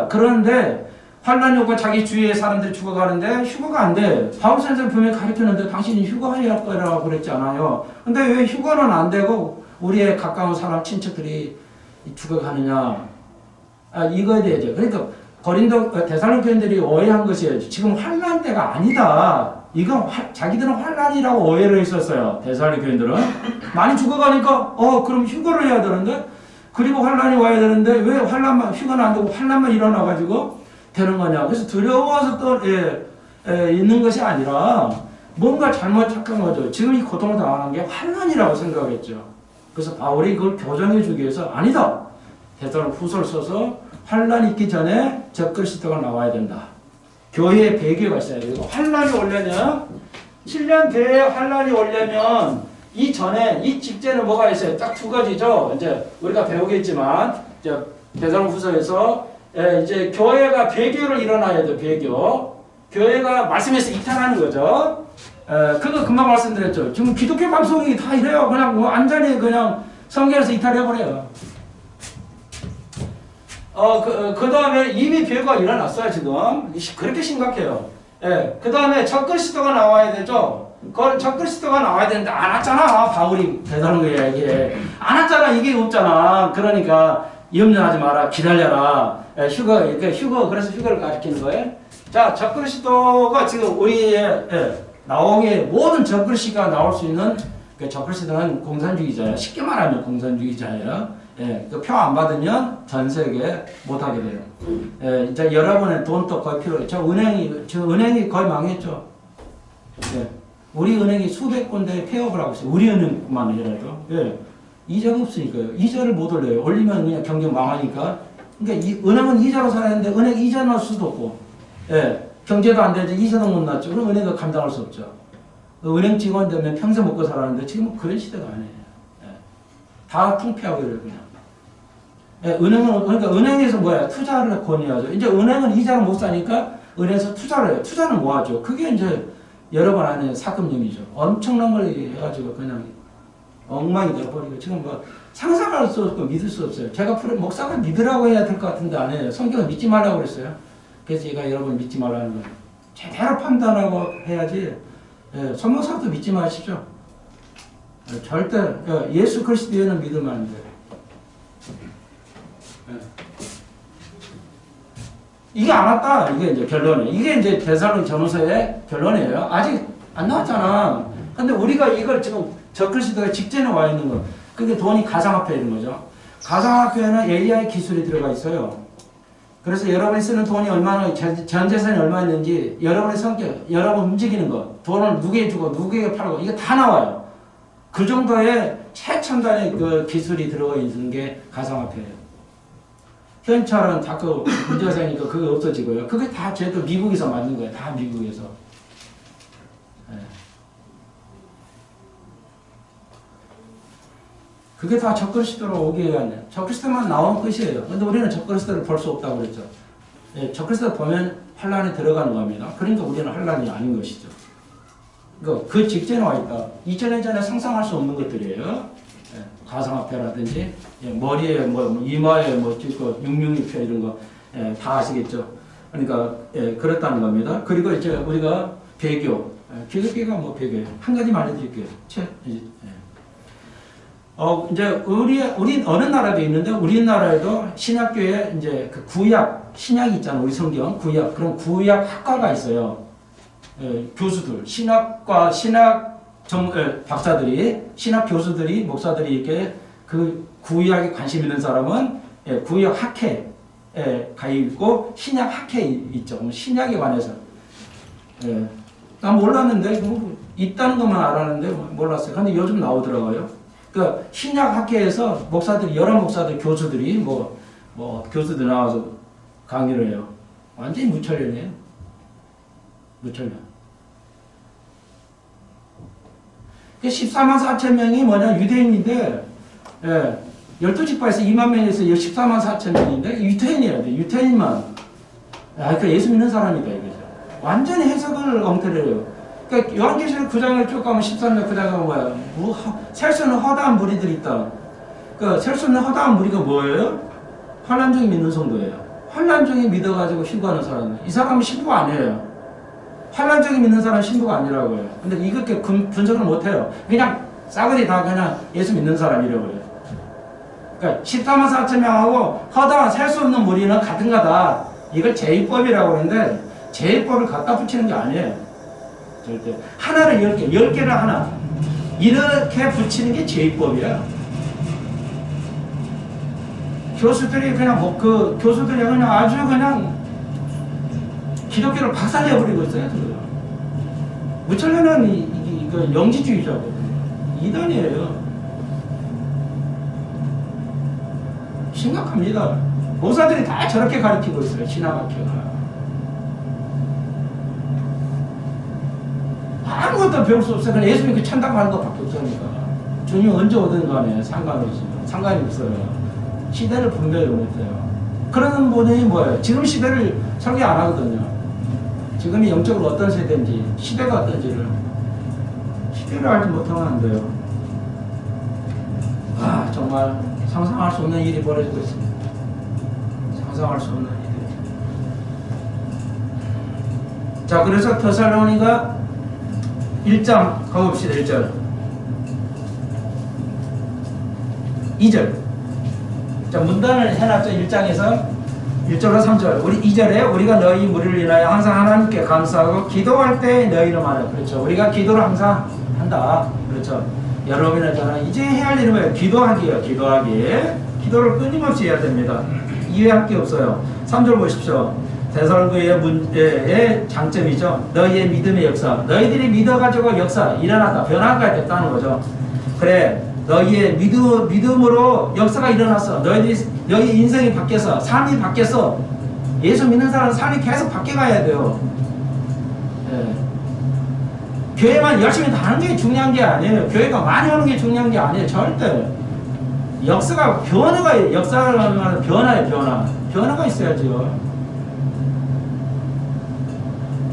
그런데 환난이 오고 자기 주위의 사람들이 죽어가는데 휴거가 안 돼. 바울 선생님 분명히 가르치는데 당신이 휴거해야 거라고 그랬지 않아요. 근데 왜 휴거는 안 되고 우리의 가까운 사람 친척들이 죽어가느냐? 이거에 대해서 그러니까 데살로니가 교인들이 오해한 것이에요. 지금 환난 때가 아니다. 이건 자기들은 환난이라고 오해를 했었어요. 데살로니가 교인들은 많이 죽어가니까 그럼 휴거를 해야 되는데 그리고 환난이 와야 되는데 왜 휴거는 안 되고 환난만 일어나가지고 되는 거냐. 그래서 두려워서 또 있는 것이 아니라 뭔가 잘못 착각한 거죠. 지금 이 고통을 당하는 게 환난이라고 생각했죠. 그래서 바울이 그걸 교정해 주기 위해서 아니다. 데살로니가 후서를 써서 환난이 있기 전에 적그리스도가 나와야 된다. 교회의 배교가 있어야 되고 환난이 오려면 7년 뒤에 환난이 오려면 이 직전에 뭐가 있어요? 딱 두 가지죠. 이제 우리가 배우겠지만 데살로니가 후서에서 이제 교회가 배교를 일어나야 돼. 배교. 교회가 말씀에서 이탈하는 거죠. 그거 금방 말씀드렸죠. 지금 기독교 방송이 다 이래요. 그냥 뭐 안전히 그냥 성경에서 이탈해버려요. 그 다음에 이미 배교가 일어났어요. 지금 그렇게 심각해요. 그 다음에 적그리스도가 나와야 되죠. 적그리스도가 나와야 되는데 안 왔잖아. 바울이 데살로니가에게 안 왔잖아. 이게 없잖아. 그러니까 염려하지 마라. 기다려라. 그래서 휴거를 가리키는 거예요. 자, 적그리스도가 지금 우리의 나오게 모든 적그리스도가 나올 수 있는 그 적그리스도는 공산주의자예요. 쉽게 말하면 공산주의자예요. 그 표 안 받으면 전 세계 못 하게 돼요. 이제 여러분의 돈도 거의 필요해요. 저 은행이 거의 망했죠. 우리 은행이 수백 군데 폐업을 하고 있어요. 우리 은행만 아니라도. 이자가 없으니까요. 이자를 못 올려요. 올리면 그냥 경제 망하니까. 그러니까 은행은 이자로 살아야 되는데 은행 이자 넣을 수도 없고, 예, 경제도 안 되지 이자도 못 났죠. 그럼 은행도 감당할 수 없죠. 은행 직원 되면 평생 먹고 살았는데 지금은 그런 시대가 아니에요. 예. 다 통폐하고 이래요, 그냥. 예, 은행은, 그러니까 은행에서 뭐야? 투자를 권유하죠. 이제 은행은 이자를 못 사니까 은행에서 투자를 해요. 투자는 뭐 하죠? 그게 이제 여러 번 안에 사금융이죠. 엄청난 걸 해가지고 그냥 엉망이 되어버리고 지금 뭐 상상할 수 없고 믿을 수 없어요. 제가 목사가 믿으라고 해야 될 것 같은데 안 해요. 성경을 믿지 말라고 그랬어요. 그래서 제가 여러분 믿지 말라는 거예요. 제대로 판단하고 해야지. 예, 손목사도 믿지 마십시오. 예, 절대 예수 그리스도에는 믿으면 안 돼요. 예. 이게 안 왔다. 이게 이제 결론이에요. 이게 이제 데살로니가 전후서의 결론이에요. 아직 안 나왔잖아. 근데 우리가 이걸 지금 적그리스도가 직전에 와 있는 거. 그게 돈이 가상화폐 이런 거죠. 가상화폐에는 AI 기술이 들어가 있어요. 그래서 여러분이 쓰는 돈이 얼마나, 전 재산이 얼마 있는지, 여러분의 성격, 여러분 움직이는 거, 돈을 누구에게 주고, 누구에게 팔고, 이거 다 나와요. 그 정도의 최첨단의 그 기술이 들어가 있는 게 가상화폐예요. 현찰은 다 그 문제생이니까 그게 없어지고요. 그게 다 쟤도 미국에서 만든 거예요. 다 미국에서. 네. 그게 다 적그리스도로 오게 해야 적그리스도만 나오면 끝이에요. 근데 우리는 적그리스도를 볼 수 없다고 그랬죠. 예, 적그리스도 보면 환란에 들어가는 겁니다. 그러니까 우리는 환란이 아닌 것이죠. 그 직전에 와 있다. 2000년 전에 상상할 수 없는 것들이에요. 예, 가상화폐라든지, 예, 머리에 뭐 이마에 뭐 찍고 666표 이런 거, 예, 다 아시겠죠. 그러니까 예, 그렇다는 겁니다. 그리고 이제 우리가 배교, 기독교가 뭐 배교예요. 한 가지만 알려드릴게요. 이제 우리 어느 나라도 있는데 우리나라에도 신학교에 이제 그 구약 신약이 있잖아요. 우리 성경 구약 그런 구약 학과가 있어요. 예, 교수들 신학과 박사들이 신학 교수들이 목사들이 이렇게 그 구약에 관심 있는 사람은 예, 구약 학회에 가입 있고 신약 학회 있죠. 신약에 관해서 예, 난 몰랐는데 뭐 있다는 것만 알았는데 몰랐어요. 근데 요즘 나오더라고요. 그 신약 학회에서 목사들이 여러 목사들 교수들이 뭐 교수들 나와서 강의를 해요. 완전히 무철련이에요. 무철련. 14만 4천 명이 뭐냐 유대인인데 예, 12지파에서 2만 명에서 14만 4천 명인데 유태인이에요. 유태인만. 그러니까 예수 믿는 사람이다 이거죠. 완전히 해석을 엉터리로 해요. 그러니까 요한계시록 9장을 쭉 가면 13장 9장은 뭐야? 셀 수 없는 허다한 무리들이 있다. 그러니까 셀 수 없는 허다한 무리가 뭐예요? 환난 중에 믿는 성도예요. 환난 중에 믿어가지고 신고하는 사람. 이 사람은 신고가 아니에요. 환난 중에 믿는 사람은 신고가 아니라고요. 근데 이렇게 분석을 못해요. 그냥 싸그리 다 그냥 예수 믿는 사람이라고 해요. 그러니까 14만 4천 명하고 허다한 셀 수 없는 무리는 같은 거다. 이걸 제2법이라고 하는데 제2법을 갖다 붙이는 게 아니에요. 절대. 하나를 10개, 10개를 하나. 이렇게 붙이는 게 제2법이야. 교수들이 그냥 교수들이 그냥 아주 그냥 기독교를 박살내버리고 있어요. 무철련은 이거 영지주의자거든요. 이단이에요. 심각합니다. 목사들이 다 저렇게 가르치고 있어요. 신학학교가. 아무것도 배울 수 없어요. 그냥 예수 믿고 찬양하는 것밖에 없으니까. 주님 언제 오든 간에 상관이 없어요. 시대를 분별을 못해요. 그러는 분이 뭐예요? 지금 시대를 설계 안 하거든요. 지금이 영적으로 어떤 세대인지, 시대가 어떤지를. 시대를 알지 못하면 안 돼요. 정말 상상할 수 없는 일이 벌어지고 있습니다. 상상할 수 없는 일이. 자, 그래서 데살로니가 1장 가봅시다. 1절 2절 자 문단을 해놨죠. 1장에서 1절로 3절 우리 2절에 우리가 너희 무리를 인하여 항상 하나님께 감사하고 기도할 때 너희를 말해. 그렇죠. 우리가 기도를 항상 한다. 그렇죠. 여러분이나 저는 이제 해야 할 일은 뭐예요? 기도하기예요. 기도를 끊임없이 해야 됩니다. 이해할 게 없어요. 3절 보십시오. 데살로니가의 문제의 장점이죠. 너희의 믿음의 역사. 너희들이 믿어가지고 역사 일어났다. 변화가 됐다는 거죠. 그래 너희의 믿음으로 역사가 일어났어. 너희 인생이 바뀌었어. 삶이 바뀌었어. 예수 믿는 사람은 삶이 계속 바뀌어가야 돼요. 예. 교회만 열심히 하는 게 중요한 게 아니에요. 교회가 많이 하는 게 중요한 게 아니에요. 절대. 역사가 역사를 하는 변화예요. 변화가 있어야죠.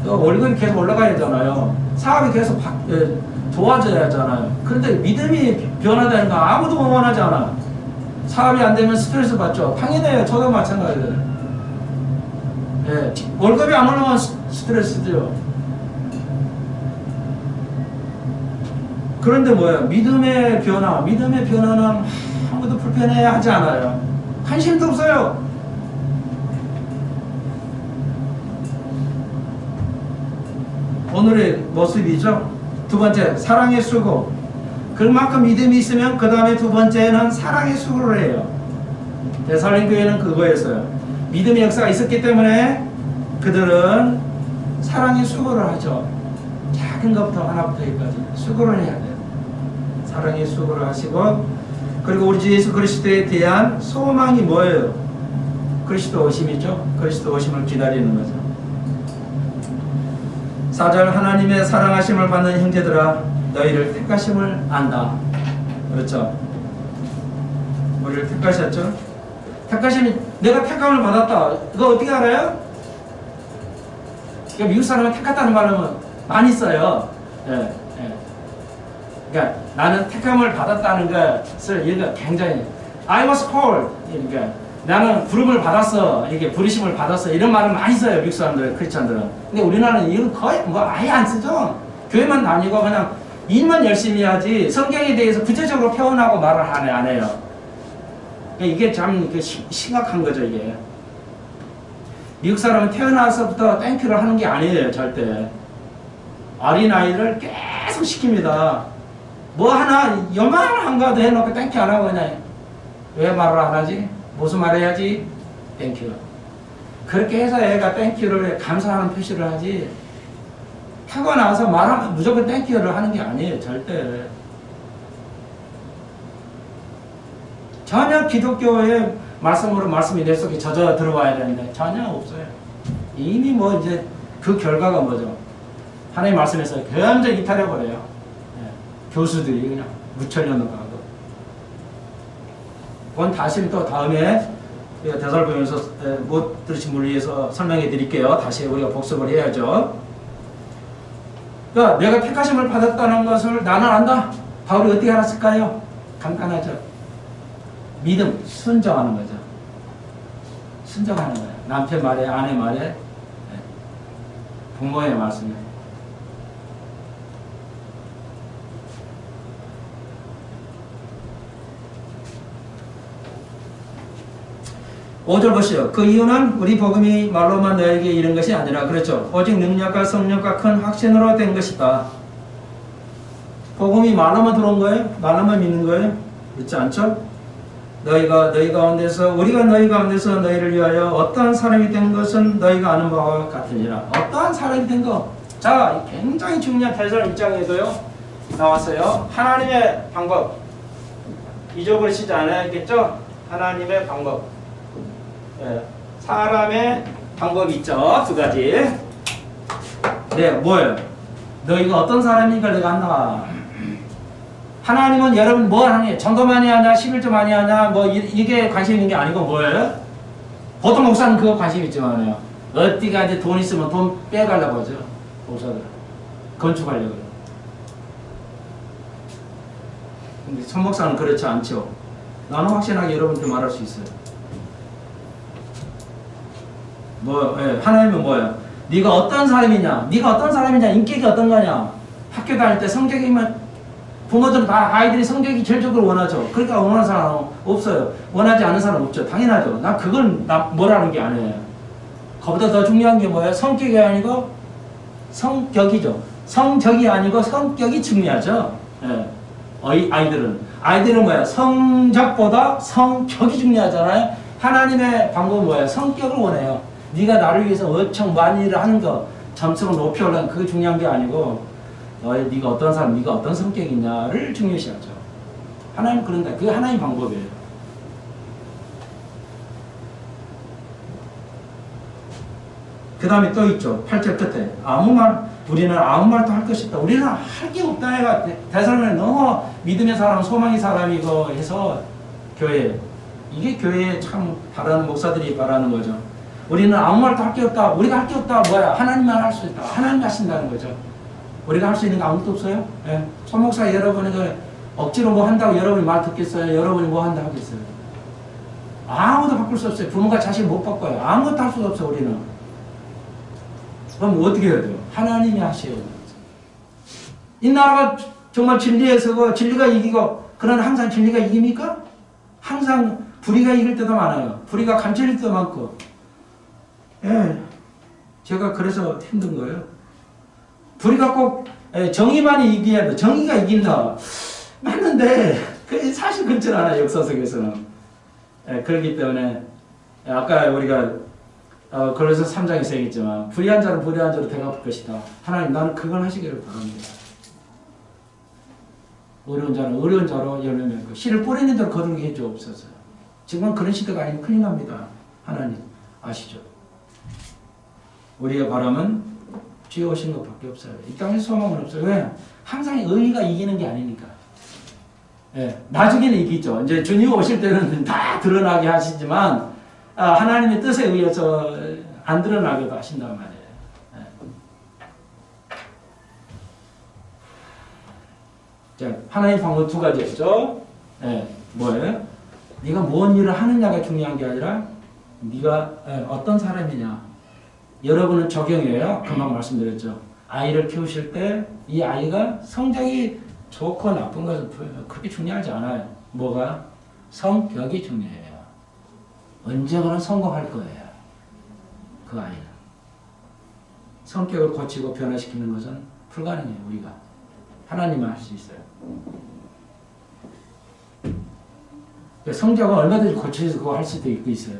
또 월급이 계속 올라가야 되잖아요. 사업이 계속 좋아져야 하잖아요. 그런데 믿음이 변화되는 거 아무도 원하지 않아. 사업이 안 되면 스트레스 받죠. 당연해요. 저도 마찬가지예요. 예, 월급이 안 올라가면 스트레스죠. 그런데 뭐예요? 믿음의 변화는 아무도 불편해 하지 않아요. 관심도 없어요. 오늘의 모습이죠. 두 번째, 사랑의 수고. 그만큼 믿음이 있으면 그 다음에 두 번째는 사랑의 수고를 해요. 데살로니가교회는 그거였어요. 믿음의 역사가 있었기 때문에 그들은 사랑의 수고를 하죠. 작은 것부터 하나부터 여기까지 수고를 해야 돼요. 사랑의 수고를 하시고, 그리고 우리 주 예수 그리스도에 대한 소망이 뭐예요? 그리스도 오심이죠. 그리스도 오심을 기다리는 거죠. 4절, 하나님의 사랑하심을 받는 형제들아 너희를 택하심을 안다. 그렇죠. 우리를 택하셨죠. 택하심이, 내가 택함을 받았다. 이거 어떻게 알아요? 미국 사람은 택했다는 말은 많이 써요. 예, 예. 그러니까 나는 택함을 받았다는 것을 얘가 굉장히 I was called. 그러니까 나는 부름을 받았어. 이게 부르심을 받았어. 이런 말을 많이 써요. 미국 사람들, 크리스찬들은. 근데 우리나라는 이건 거의 아예 안 쓰죠. 교회만 다니고 그냥 일만 열심히 하지 성경에 대해서 구체적으로 표현하고 말을 안 해요. 이게 참 심각한 거죠, 이게. 미국 사람은 태어나서부터 땡큐를 하는 게 아니에요, 절대. 어린아이를 계속 시킵니다. 뭐 하나, 요만한 거도 해놓고 땡큐 안 하고 그냥 왜 말을 안 하지? 무슨 말 해야지? 땡큐. 그렇게 해서 애가 땡큐를 감사하는 표시를 하지, 하고 나서 말하면 무조건 땡큐를 하는 게 아니에요, 절대. 전혀 기독교의 말씀으로 말씀이 내 속에 젖어 들어와야 되는데 전혀 없어요. 이미 뭐 이제 그 결과가 뭐죠? 하나님 말씀에서 완전 이탈해버려요. 예. 교수들이 그냥 무천년을 가고. 그건 다시 또 다음에 데살로니가서 못 들으신 분을 위해서 설명해 드릴게요. 다시 우리가 복습을 해야죠. 그러니까 내가 택하심을 받았다는 것을 나는 안다. 바울이 어떻게 알았을까요? 간단하죠. 믿음, 순종하는 거죠. 순종하는 거예요. 남편 말에, 아내 말에, 부모의 말씀에. (5절) 보시오. 그 이유는 우리 복음이 말로만 너에게 이른 것이 아니라, 그렇죠, 오직 능력과 성령과 큰 확신으로 된 것이다. 복음이 말로만 들어온 거예요? 말로만 믿는 거예요? 그렇지 않죠? 너희가 너희 가운데서, 우리가 너희 가운데서 너희를 위하여 어떠한 사람이 된 것은 너희가 아는 바와 같으니라. 어떠한 사람이 된 것. 자, 굉장히 중요한 데살로니가 1장에도요 나왔어요. 하나님의 방법. 잊어버리시지 않아야겠죠? 하나님의 방법. 예, 사람의 방법이 있죠. 두 가지. 네, 뭐예요? 너희가 어떤 사람이니까 내가 안다. 하나님은 여러분 뭐 하냐? 전도 많이 하냐? 11조 많이 하냐? 뭐 이게 관심 있는 게 아니고 뭐예요? 보통 목사는 그거 관심 있지만요. 어디가 이제 돈 있으면 돈 빼가려고 하죠. 목사들. 건축하려고. 근데 천 목사는 그렇지 않죠. 나는 확신하게 여러분한테 말할 수 있어요. 하나님은 뭐야? 네가 어떤 사람이냐? 네가 어떤 사람이냐? 인격이 어떤 거냐? 학교 다닐 때 성격이면 부모들은 다 아이들이 성격이 제일적으로 원하죠. 그러니까 원하는 사람 없어요. 원하지 않는 사람 없죠. 당연하죠. 나 그건 뭐라는 게 아니에요. 그보다 더 중요한 게 뭐예요? 성격이 아니고 성격이죠. 성적이 아니고 성격이 중요하죠. 예. 아이들은 뭐야? 성적보다 성격이 중요하잖아요. 하나님의 방법은 뭐예요? 성격을 원해요. 네가 나를 위해서 엄청 많은 일을 하는 거, 점수를 높이 올라가는 그게 중요한 게 아니고 네가 어떤 사람, 네가 어떤 성격이냐를 중요시하죠. 하나님 그런다. 그게 하나님 방법이에요. 그 다음에 또 있죠. 8절 끝에. 우리는 아무 말도 할 것이 없다. 우리는 할 게 없다. 해가 대사람에 너무 믿음의 사람, 소망의 사람이고 해서 교회. 이게 교회에 참 바라는 목사들이 바라는 거죠. 우리는 아무 말도 할 게 없다. 우리가 할 게 없다. 뭐야? 하나님만 할 수 있다. 하나님 하신다는 거죠. 우리가 할 수 있는 거 아무것도 없어요? 예. 소목사 여러분이 억지로 뭐 한다고 여러분이 말 듣겠어요? 여러분이 뭐 한다 하겠어요? 아무도 바꿀 수 없어요. 부모가 자식 못 바꿔요. 아무것도 할 수 없어요, 우리는. 그럼 어떻게 해야 돼요? 하나님이 하셔야 돼요. 이 나라가 정말 진리에 서고 진리가 이기고, 그러나 항상 진리가 이깁니까? 항상 불의가 이길 때도 많아요. 불의가 감춰질 때도 많고. 예. 제가 그래서 힘든 거예요. 불의가 꼭 정의만이 이겨야 돼. 정의가 이긴다. 맞는데 그게 사실 그렇지 않아요. 역사 속에서는. 예, 그렇기 때문에 아까 우리가 그래서 3장에서 얘기했지만 불의한 자는 불의한 자로 대갚을 것이다. 하나님 나는 그걸 하시기를 바랍니다. 어려운 자는 어려운 자로 열매 맺고 씨를 뿌리는 대로 거두게 해주옵소서. 지금은 그런 시대가 아니면 큰일 납니다. 하나님 아시죠? 우리의 바람은 주의 오신 것밖에 없어요. 이 땅에 소망은 없어요. 왜? 항상 의의가 이기는 게 아니니까. 예, 나중에는 이기죠. 이제 주님 오실 때는 다 드러나게 하시지만 하나님의 뜻에 의해서 안 드러나기도 하신단 말이에요. 자, 하나님 방법 두 가지였죠. 뭐예요? 네가 뭔 일을 하느냐가 중요한 게 아니라 네가 어떤 사람이냐. 여러분은 적용이에요. 금방 말씀드렸죠. 아이를 키우실 때 이 아이가 성적이 좋고 나쁜 것은 그렇게 중요하지 않아요. 뭐가? 성격이 중요해요. 언젠가는 성공할 거예요. 그 아이는. 성격을 고치고 변화시키는 것은 불가능해요. 우리가. 하나님만 할 수 있어요. 성적은 얼마든지 고쳐서 그거 할 수도 있고 있어요.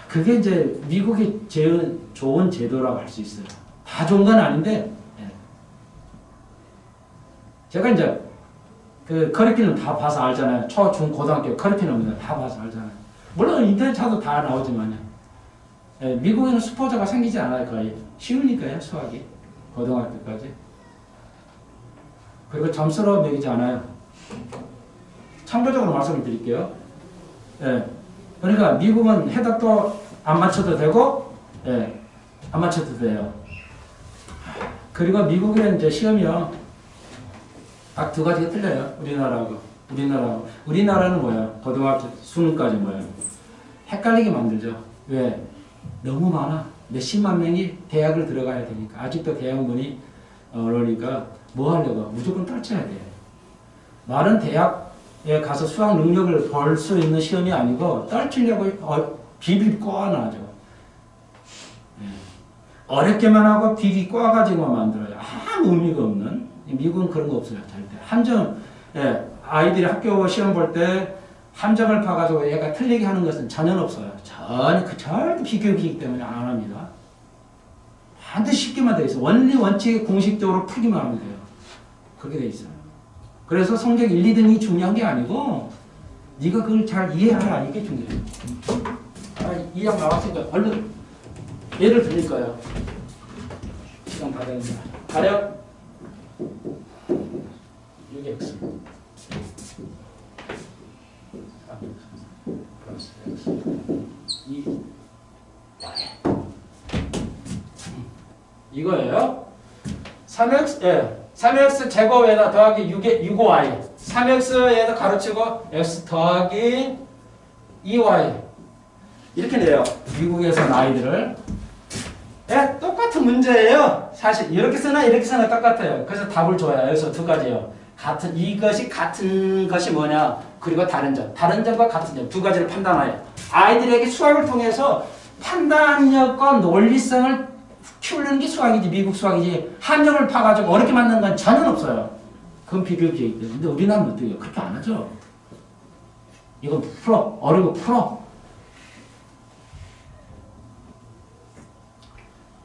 그게 이제 미국의 제일 좋은 제도라고 할 수 있어요. 다 좋은 건 아닌데, 제가 이제 그 커리큘럼 다 봐서 알잖아요. 초, 중, 고등학교 커리큘럼입니다. 다 봐서 알잖아요. 물론 인터넷 찾아도 다 나오지만요. 미국에는 수포자가 생기지 않아요. 거의. 쉬우니까요, 수학이. 고등학교까지. 그리고 점수로 매기지 않아요. 참고적으로 말씀을 드릴게요. 그러니까 미국은 해답도 안 맞춰도 되고, 안 맞춰도 돼요. 그리고 미국의 이제 시험이요. 딱 두 가지가 틀려요. 우리나라하고. 우리나라는 뭐야? 고등학교 수능까지 뭐예요? 헷갈리게 만들죠. 왜? 너무 많아. 몇십만 명이 대학을 들어가야 되니까. 아직도 대학문이 그러니까 뭐 하려고? 무조건 떨쳐야 돼요. 말은 대학에 가서 수학 능력을 볼 수 있는 시험이 아니고 떨치려고 비비 꼬아놔죠. 어렵게만 하고 비비 꼬아가지고만 만들어요. 아무 의미가 없는. 미국은 그런 거 없어요. 절대. 아이들이 학교 시험 볼 때 함정을 파가지고 얘가 틀리게 하는 것은 전혀 없어요. 절대 비교기이기 때문에 안 합니다. 반드시 쉽게만 돼 있어요. 원리 원칙 공식적으로 풀기만 하면 돼요. 그렇게 돼 있어요. 그래서 성적 1, 2등이 중요한 게 아니고 네가 그걸 잘 이해하라 이게 중요해요. 이 양 나왔으니까 얼른 예를 드릴 거예요. 시간 다 됩니다. 가령 6x 플러스 x 2y 이거예요. 3x 제곱에다 더하기 6y 3x에다 가로치고 x 더하기 2y 이렇게 돼요. 미국에서 아이들을 똑같은 문제예요. 사실 이렇게 쓰나 이렇게 쓰나 똑같아요. 그래서 답을 줘요. 여기서 두 가지요. 이것이 같은 것이 뭐냐 그리고 다른 점과 같은 점 두 가지를 판단해요. 아이들에게 수학을 통해서 판단력과 논리성을 키우는 게 수학이지 미국 수학이지 함정을 파가지고 어렵게 만드는 건 전혀 없어요. 그건 비교기이기 때문에. 근데 우리나라는 어떻게 해요? 그렇게 안 하죠. 이건 풀어. 어려워 풀어.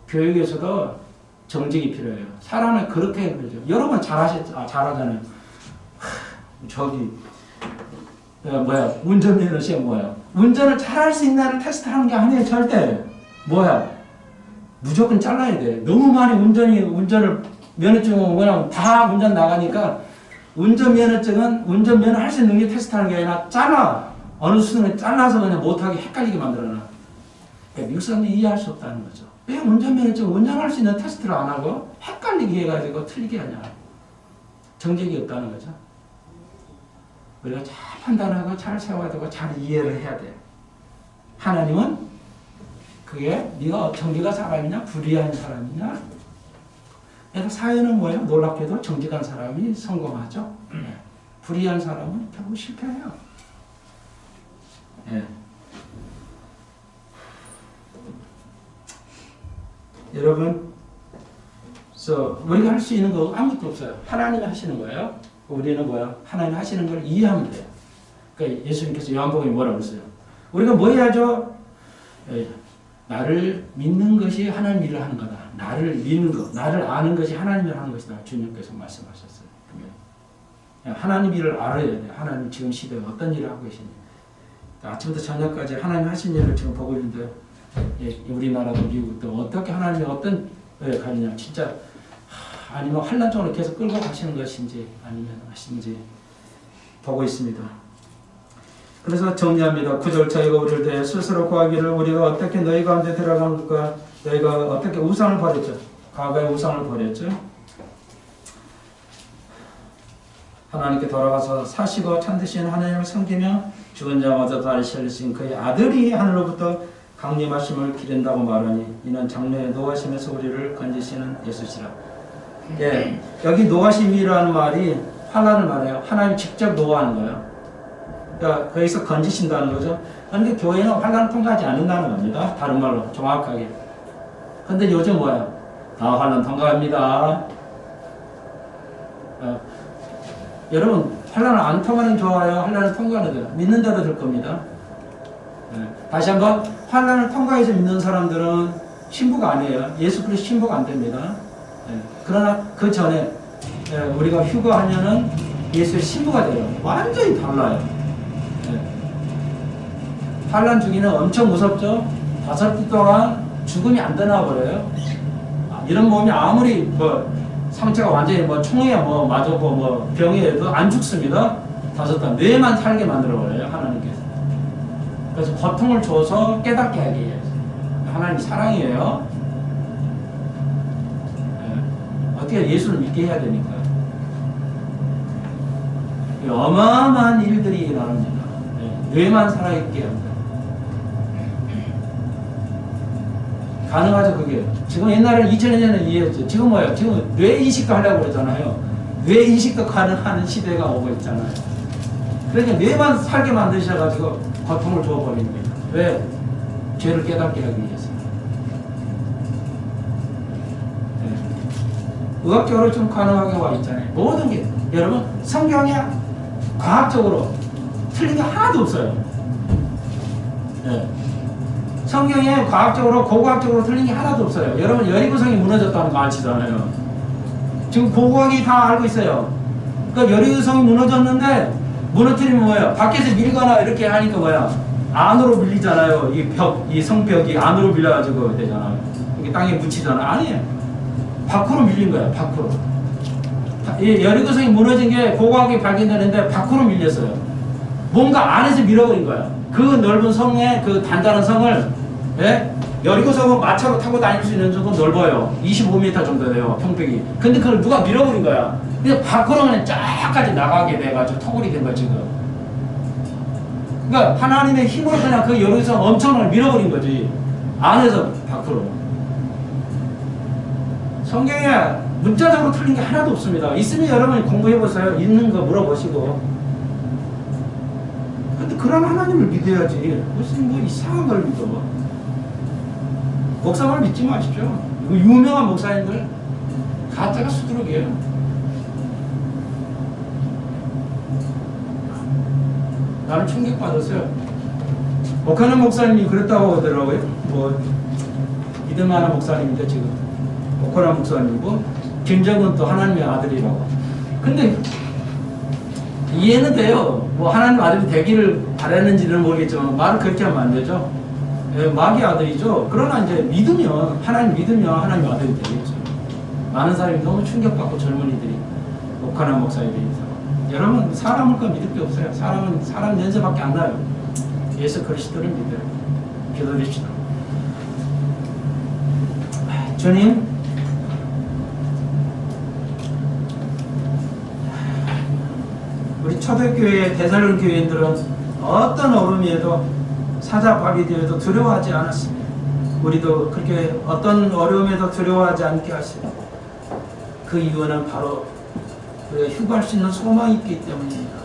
교육에서도 정직이 필요해요. 사람을 그렇게 그러죠. 여러분 잘하잖아요. 저기 운전면허 시험 뭐야? 운전을 잘할 수 있나를 테스트하는 게 아니에요. 절대. 뭐야? 무조건 잘라야 돼. 너무 많이 운전을 면허증은 그냥 다 운전 나가니까 운전면허증은 운전면허 할 수 있는 게 테스트하는 게 아니라 잘라. 어느 수준에 잘라서 그냥 못하게 헷갈리게 만들어놔. 그러니까 미국 사람들이 이해할 수 없다는 거죠. 왜 운전면허증 운전할 수 있는 테스트를 안 하고 헷갈리게 해가지고 틀리게 하냐. 정적이 없다는 거죠. 우리가 잘 판단하고 잘 세워야 되고 잘 이해를 해야 돼. 하나님은 그게 네가 정직한 사람이냐 불의한 사람이냐. 그래서 사회는 뭐예요? 놀랍게도 정직한 사람이 성공하죠. 불의한 사람은 결국 실패해요. 예. 여러분, 우리가 할 수 있는 거 아무것도 없어요. 하나님이 하시는 거예요. 우리는 뭐야? 하나님 하시는 걸 이해하면 돼요. 그러니까 예수님께서 요한복음에 뭐라고 했어요? 우리가 뭐 해야죠? 나를 믿는 것이 하나님 일을 하는 거다. 나를 믿는 것, 나를 아는 것이 하나님 일을 하는 것이다. 주님께서 말씀하셨어요. 하나님 일을 알아야 돼. 하나님 지금 시대에 어떤 일을 하고 계시냐. 아침부터 저녁까지 하나님 하신 일을 지금 보고 있는데 우리나라도 미국도 어떻게 하나님이 어떤 가느냐. 진짜 아니면 환난 쪽으로 계속 끌고 가시는 것인지 아니면 하신지 보고 있습니다. 그래서 정리합니다. 9절 저희가 우리를 대해 스스로 구하기를 우리가 어떻게 너희 가운데 들어간가 너희가 어떻게 우상을 버렸죠. 과거의 우상을 버렸죠. 하나님께 돌아가서 사시고 참되신 하나님을 섬기며 죽은 자마다 다시 살리신 그의 아들이 하늘로부터 강림하심을 기른다고 말하니 이는 장래에 노하심에서 우리를 건지시는 예수시라. 예, 여기 노하심이라는 말이 환난을 말해요. 하나님 직접 노하는 거예요. 그러니까 거기서 건지신다는 거죠. 그런데 교회는 환난을 통과하지 않는다는 겁니다. 다른 말로 정확하게. 근데 요즘 뭐야? 다 환난 통과합니다. 여러분 환난을 안 통과하는 좋아요? 환난을 통과하는 거예요? 믿는 대로 될 겁니다. 다시 한번 환난을 통과해서 믿는 사람들은 신부가 아니에요. 예수 그리스도 신부가 안 됩니다. 그러나 그 전에 우리가 휴거하면은 예수의 신부가 돼요. 완전히 달라요. 환난 중에는 엄청 무섭죠. 5주 동안 죽음이 안 떠나버려요. 이런 몸이 아무리 상처가 완전히 총에 맞고 병이어도 안 죽습니다. 5달 뇌만 살게 만들어버려요. 하나님께서. 그래서 고통을 줘서 깨닫게 하게 해요. 하나님 사랑이에요. 어떻게 예수를 믿게 해야 되니까. 어마어마한 일들이 일어납니다. 뇌만 살아있게 합니다. 가능하죠, 그게. 지금 옛날에 2000년에는 이해했죠. 지금 뭐예요? 지금 뇌이식도 하려고 그러잖아요. 뇌이식도 가능한 시대가 오고 있잖아요. 그러니까 뇌만 살게 만드셔가지고 고통을 줘버리는 거예요. 왜? 죄를 깨닫게 하기 위해서. 의학적으로 좀 가능하게 와 있잖아요. 모든 게. 여러분, 성경에 과학적으로 틀린 게 하나도 없어요. 성경에 과학적으로 고고학적으로 틀린 게 하나도 없어요. 여러분 여리고성이 무너졌다는 거 아시잖아요. 지금 고고학이 다 알고 있어요. 그러니까 여리고성이 무너졌는데 무너뜨리면 뭐예요? 밖에서 밀거나 이렇게 하니까 뭐야? 안으로 밀리잖아요. 이 성벽이 안으로 밀려가지고 되잖아요. 이게 땅에 묻히잖아요. 아니에요. 밖으로 밀린 거야. 밖으로. 이 여리고성이 무너진 게 고고학이 발견되는데 밖으로 밀렸어요. 뭔가 안에서 밀어버린 거야. 그 넓은 성에 그 단단한 성을 여리고성은 마차로 타고 다닐 수 있는 정도 넓어요. 25m 정도 돼요. 평벽이. 근데 그걸 누가 밀어버린 거야. 근데 밖으로 그냥 쫙까지 나가게 돼가지고 토굴이 된 거야 지금. 그러니까 하나님의 힘으로 그냥 그 여리고성 엄청나게 밀어버린 거지. 안에서 밖으로. 성경에 문자적으로 틀린 게 하나도 없습니다. 있으면 여러분이 공부해보세요. 있는 거 물어보시고. 근데 그런 하나님을 믿어야지. 무슨 이상한 걸 믿어. 목사말 믿지 마십시오. 유명한 목사님들 가짜가 수두룩이에요. 나는 충격받았어요. 목하는 목사님이 그랬다고 하더라고요. 믿을만한 목사님인데 지금 목하는 목사님이고 김정은 또 하나님의 아들이라고. 근데 이해는 돼요. 뭐 하나님 아들이 되기를 바랐는지는 모르겠지만 말을 그렇게 하면 안 되죠. 예, 마귀 아들이죠. 그러나 이제 믿으면 하나님 아들이 되겠죠. 많은 사람이 너무 충격받고 젊은이들이 오카나 목사님이 여러분 사람을 거 믿을 게 없어요. 사람은 사람 연세밖에 안 나요. 예수 그리스도를 믿어요. 기도드립시다. 주님, 우리 초대교회 대살론 교인들은 어떤 어려움에도 사자밥이 되어도 두려워하지 않았습니다. 우리도 그렇게 어떤 어려움에도 두려워하지 않게 하시고 그 이유는 바로 우리가 휴가할 수 있는 소망이 있기 때문입니다.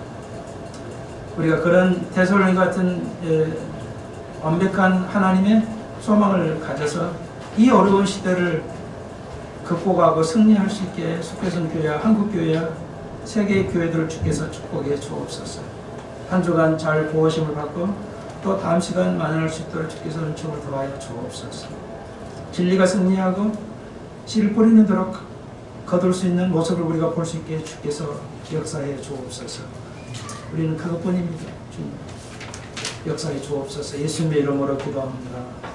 우리가 그런 데살로니 같은 완벽한 하나님의 소망을 가져서 이 어려운 시대를 극복하고 승리할 수 있게 숙회선 교회와 한국 교회와 세계의 교회들을 주께서 축복해 주옵소서. 한 주간 잘 보호심을 받고 또 다음 시간 만날 수 있도록 주께서 은총을 더하여 주옵소서. 진리가 승리하고 씨를 뿌리는 대로 거둘 수 있는 모습을 우리가 볼 수 있게 주께서 역사해 주옵소서. 우리는 그것뿐입니다. 주님 역사해 주옵소서. 예수님의 이름으로 기도합니다.